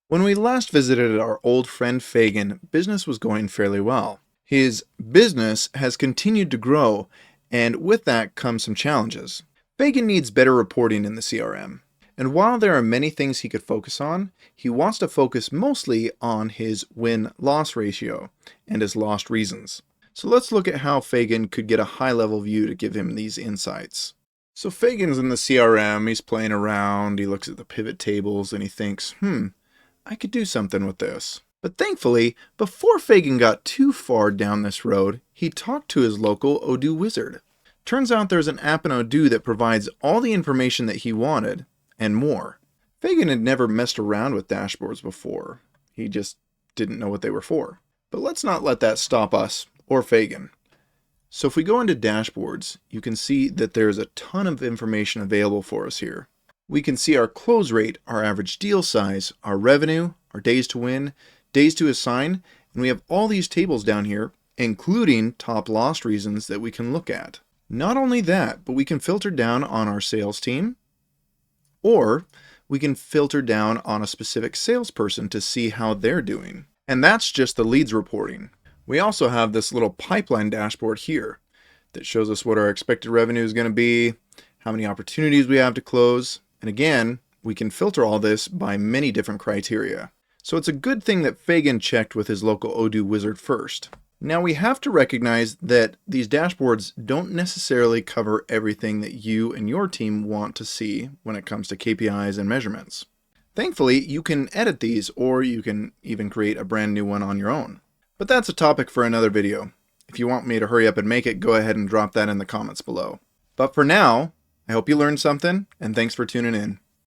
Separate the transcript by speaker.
Speaker 1: When we last visited our old friend Fagin, business was going fairly well. His business has continued to grow, and with that comes some challenges. Fagin needs better reporting in the CRM. And while there are many things he could focus on, he wants to focus mostly on his win-loss ratio and his lost reasons. So let's look at how Fagin could get a high-level view to give him these insights. So Fagin's in the CRM, he's playing around, he looks at the pivot tables, and he thinks, I could do something with this. But thankfully, before Fagin got too far down this road, he talked to his local ODOO Wizard. Turns out there's an app in ODOO that provides all the information that he wanted, and more. Fagin had never messed around with dashboards before. He just didn't know what they were for. But let's not let that stop us, or Fagin. So if we go into dashboards, you can see that there's a ton of information available for us here. We can see our close rate, our average deal size, our revenue, our days to win, days to assign, and we have all these tables down here, including top loss reasons that we can look at. Not only that, but we can filter down on our sales team, or we can filter down on a specific salesperson to see how they're doing. And that's just the leads reporting. We also have this little pipeline dashboard here that shows us what our expected revenue is going to be, how many opportunities we have to close, and again, we can filter all this by many different criteria. So it's a good thing that Fagin checked with his local ODOO Wizard first. Now we have to recognize that these dashboards don't necessarily cover everything that you and your team want to see when it comes to KPIs and measurements. Thankfully, you can edit these, or you can even create a brand new one on your own. But that's a topic for another video. If you want me to hurry up and make it, go ahead and drop that in the comments below. But for now, I hope you learned something, and thanks for tuning in.